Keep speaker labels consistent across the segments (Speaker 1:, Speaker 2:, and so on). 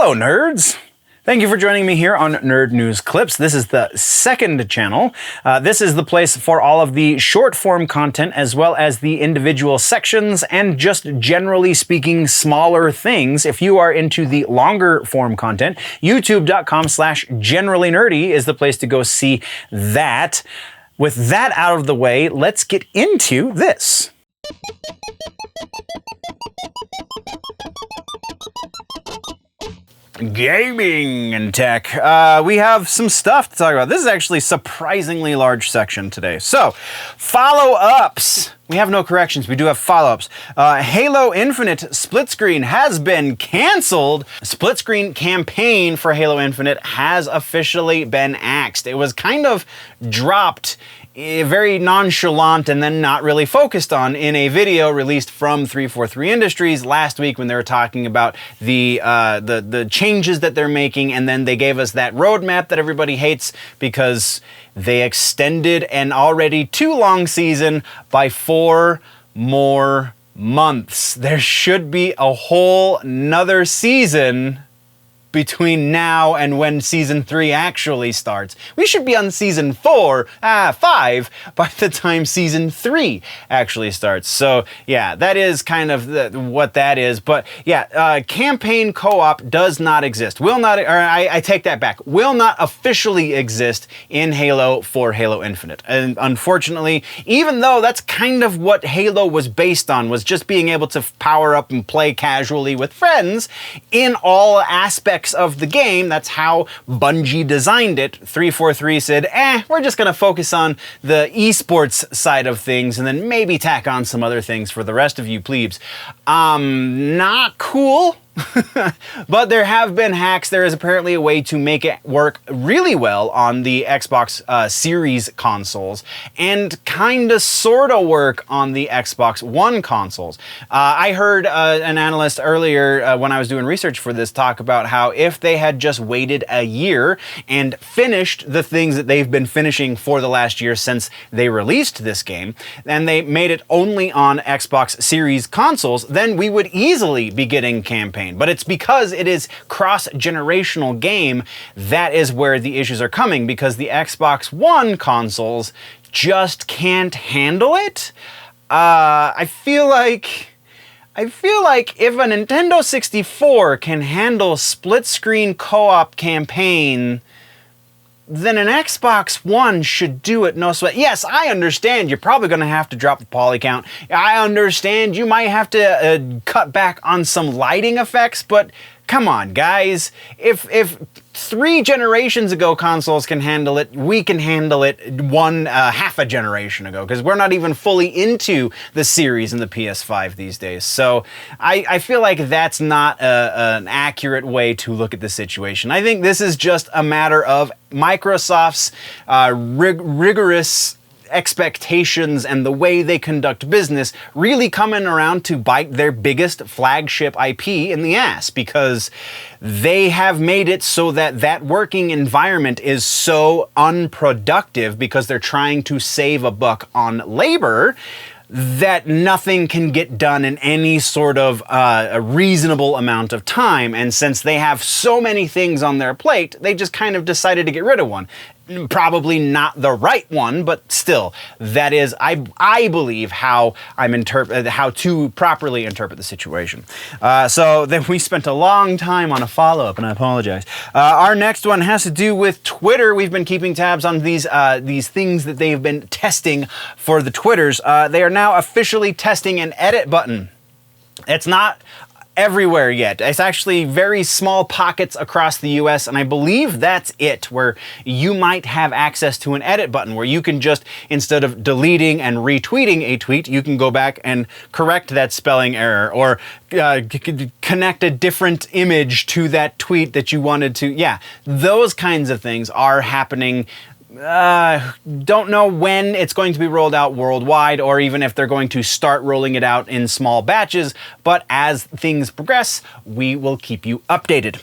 Speaker 1: Hello, nerds! Thank you for joining me here on Nerd News Clips. This is the second channel. This is the place for all of the short-form content as well as the individual sections and just generally speaking smaller things. If you are into the longer form content, youtube.com/generallynerdy is the place to go see that. With that out of the way, let's get into this. Gaming and tech. We have some stuff to talk about. This is actually a surprisingly large section today. So, follow-ups. We have no corrections. We do have follow-ups. Halo Infinite split screen has been canceled. Split screen campaign for Halo Infinite has officially been axed. It was kind of dropped very nonchalant and then not really focused on in a video released from 343 Industries last week when they were talking about the changes that they're making, and then they gave us that roadmap that everybody hates because they extended an already too long season by 4 more months. There should be a whole nother season between now and when Season 3 actually starts. We should be on Season 5 by the time Season 3 actually starts. So yeah, that is kind of what that is. But yeah, campaign co-op does not exist. I take that back. Will not officially exist in Halo for Halo Infinite. And unfortunately, even though that's kind of what Halo was based on, was just being able to power up and play casually with friends in all aspects of the game. That's how Bungie designed it. 343 said, we're just gonna focus on the esports side of things and then maybe tack on some other things for the rest of you plebes. Not cool. But there have been hacks. There is apparently a way to make it work really well on the Xbox Series consoles and kinda sorta work on the Xbox One consoles. I heard an analyst earlier when I was doing research for this talk about how if they had just waited a year and finished the things that they've been finishing for the last year since they released this game, and they made it only on Xbox Series consoles, then we would easily be getting campaign. But it's because it is cross-generational game that is where the issues are coming, because the Xbox One consoles just can't handle it. I feel like if a Nintendo 64 can handle split-screen co-op campaign, then an Xbox One should do it no sweat. Yes, I understand you're probably going to have to drop the poly count. I understand you might have to cut back on some lighting effects, but come on, guys. If 3 generations ago consoles can handle it, we can handle it half a generation ago, because we're not even fully into the series and the PS5 these days. So I feel like that's not an accurate way to look at the situation. I think this is just a matter of Microsoft's rigorous expectations and the way they conduct business really coming around to bite their biggest flagship IP in the ass, because they have made it so that that working environment is so unproductive because they're trying to save a buck on labor that nothing can get done in any sort of a reasonable amount of time. And since they have so many things on their plate, they just kind of decided to get rid of one. Probably not the right one, but still, that is, I believe, how to properly interpret the situation. So then we spent a long time on a follow-up, and I apologize. Our next one has to do with Twitter. We've been keeping tabs on these things that they've been testing for the Twitters. They are now officially testing an edit button. It's not everywhere yet. It's actually very small pockets across the US, and I believe that's it, where you might have access to an edit button where you can just, instead of deleting and retweeting a tweet, you can go back and correct that spelling error or connect a different image to that tweet that you wanted to. Yeah, those kinds of things are happening. Don't know when it's going to be rolled out worldwide, or even if they're going to start rolling it out in small batches, but as things progress, we will keep you updated.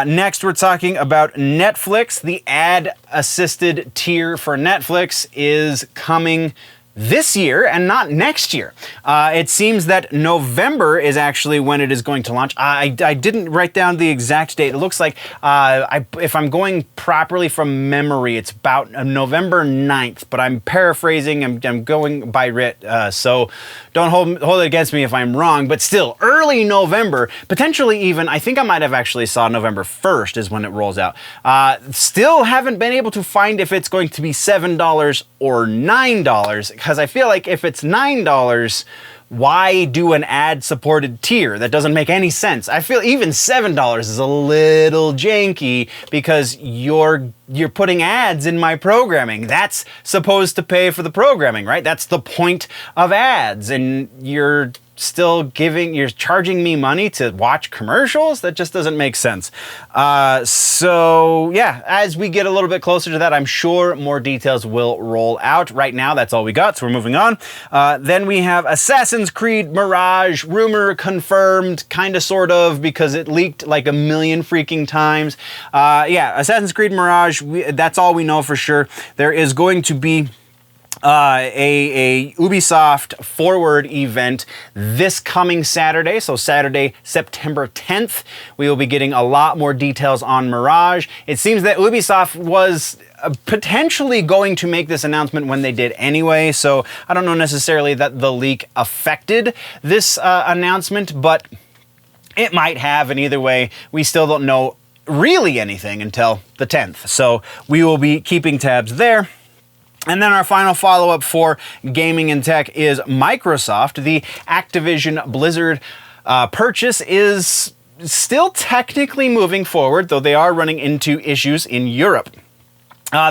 Speaker 1: Next, we're talking about Netflix. The ad-assisted tier for Netflix is coming this year and not next year. It seems that November is actually when it is going to launch. I didn't write down the exact date. It looks like, if I'm going properly from memory, it's about November 9th, but I'm paraphrasing. I'm going by writ, so don't hold it against me if I'm wrong, but still, early November, potentially even, I think I might have actually saw November 1st is when it rolls out. Still haven't been able to find if it's going to be $7 or $9, because I feel like if it's $9, why do an ad-supported tier? That doesn't make any sense. I feel even $7 is a little janky because you're putting ads in my programming. That's supposed to pay for the programming, right? That's the point of ads, and you're charging me money to watch commercials? That just doesn't make sense. So yeah, as we get a little bit closer to that, I'm sure more details will roll out. Right now, that's all we got, so we're moving on. Then we have Assassin's Creed Mirage, rumor confirmed, kind of, sort of, because it leaked like a million freaking times. Yeah, Assassin's Creed Mirage, that's all we know for sure. There is going to be a Ubisoft Forward event this coming Saturday, so Saturday, September 10th. We will be getting a lot more details on Mirage. It seems that Ubisoft was potentially going to make this announcement when they did anyway, so I don't know necessarily that the leak affected this announcement, but it might have, and either way, we still don't know really anything until the 10th, so we will be keeping tabs there. And then our final follow-up for gaming and tech is Microsoft. The Activision Blizzard purchase is still technically moving forward, though they are running into issues in Europe.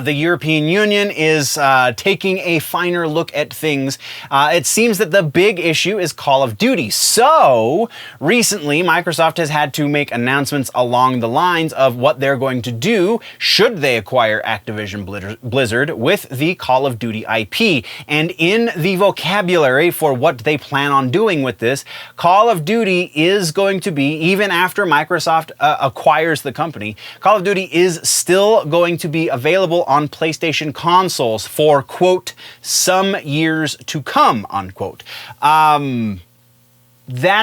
Speaker 1: The European Union is taking a finer look at things. It seems that the big issue is Call of Duty. So, recently, Microsoft has had to make announcements along the lines of what they're going to do should they acquire Activision Blizzard with the Call of Duty IP. And in the vocabulary for what they plan on doing with this, Call of Duty is going to be, even after Microsoft acquires the company, Call of Duty is still going to be available on PlayStation consoles for, quote, some years to come, unquote. That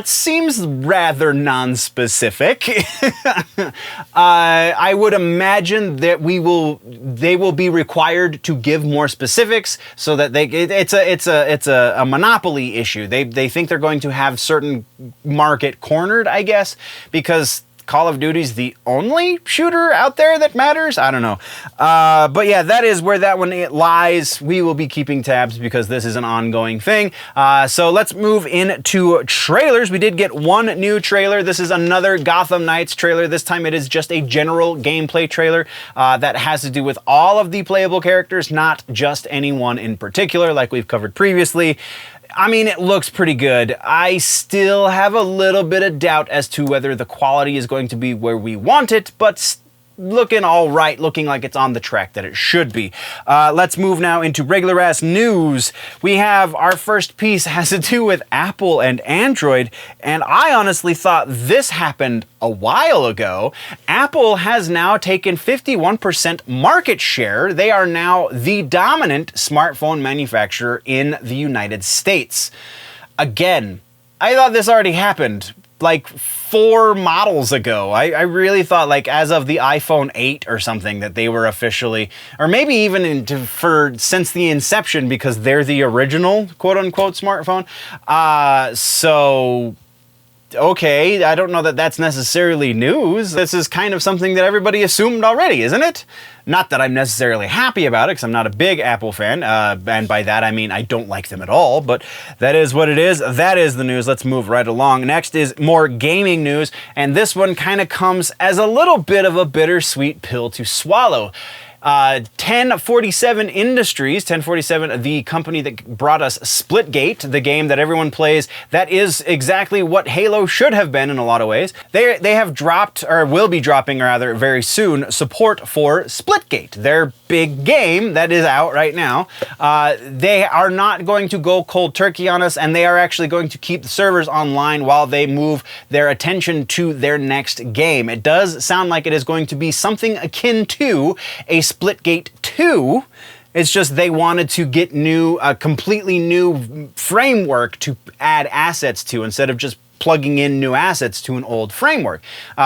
Speaker 1: seems rather non-specific. I would imagine that they will be required to give more specifics so that it's a monopoly issue. They think they're going to have certain market cornered, I guess, because Call of Duty's the only shooter out there that matters? I don't know. But yeah, that is where that one lies. We will be keeping tabs because this is an ongoing thing. So let's move into trailers. We did get one new trailer. This is another Gotham Knights trailer. This time it is just a general gameplay trailer that has to do with all of the playable characters, not just any one in particular, like we've covered previously. I mean, it looks pretty good. I still have a little bit of doubt as to whether the quality is going to be where we want it, but looking all right, looking like it's on the track that it should be. Let's move now into regular ass news. We have our first piece has to do with Apple and Android, and I honestly thought this happened a while ago. Apple has now taken 51% market share. They are now the dominant smartphone manufacturer in the United States. Again, I thought this already happened like 4 models ago. I really thought, like, as of the iPhone 8 or something, that they were officially, or maybe even since the inception, because they're the original quote-unquote smartphone. So okay, I don't know that that's necessarily news. This is kind of something that everybody assumed already, isn't it? Not that I'm necessarily happy about it, because I'm not a big Apple fan, and by that I mean I don't like them at all, but that is what it is. That is the news. Let's move right along. Next is more gaming news, and this one kind of comes as a little bit of a bittersweet pill to swallow. 1047 Industries, 1047, the company that brought us Splitgate, the game that everyone plays, that is exactly what Halo should have been in a lot of ways. They have dropped, or will be dropping rather very soon, support for Splitgate, their big game that is out right now. They are not going to go cold turkey on us, and they are actually going to keep the servers online while they move their attention to their next game. It does sound like it is going to be something akin to a Splitgate 2, It's just they wanted to get a completely new framework to add assets to instead of just plugging in new assets to an old framework,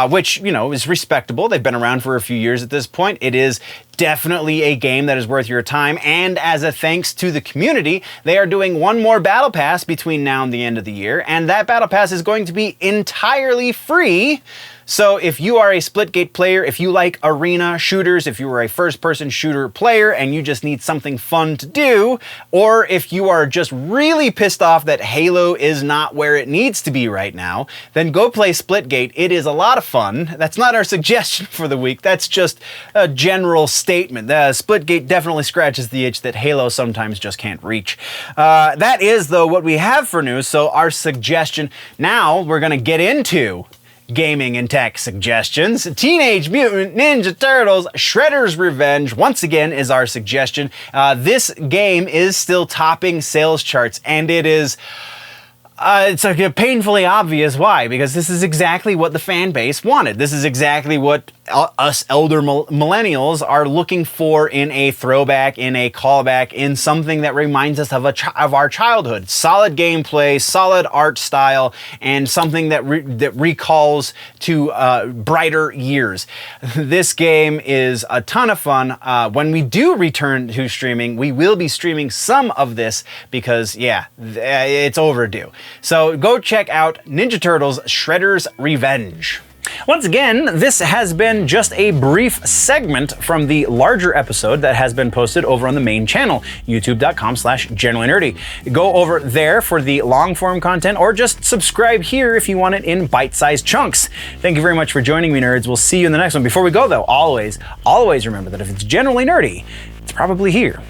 Speaker 1: which, you know, is respectable. They've been around for a few years at this point. It is definitely a game that is worth your time, and as a thanks to the community, they are doing one more battle pass between now and the end of the year, and that battle pass is going to be entirely free. So if you are a Splitgate player, if you like arena shooters, if you are a first-person shooter player and you just need something fun to do, or if you are just really pissed off that Halo is not where it needs to be right now, then go play Splitgate. It is a lot of fun. That's not our suggestion for the week. That's just a general statement. Splitgate definitely scratches the itch that Halo sometimes just can't reach. That is, though, what we have for news. So our suggestion, now we're going to get into gaming and tech suggestions. Teenage Mutant Ninja Turtles Shredder's Revenge, once again, is our suggestion. This game is still topping sales charts, and it is it's like painfully obvious why, because this is exactly what the fan base wanted. This is exactly what us elder millennials are looking for in a throwback, in a callback, in something that reminds us of our childhood. Solid gameplay, solid art style, and something that recalls to brighter years. This game is a ton of fun. When we do return to streaming, we will be streaming some of this because, yeah, it's overdue. So go check out Ninja Turtles Shredder's Revenge. Once again, this has been just a brief segment from the larger episode that has been posted over on the main channel, youtube.com/generallynerdy. Go over there for the long-form content, or just subscribe here if you want it in bite-sized chunks. Thank you very much for joining me, nerds. We'll see you in the next one. Before we go, though, always remember that if it's generally nerdy, it's probably here.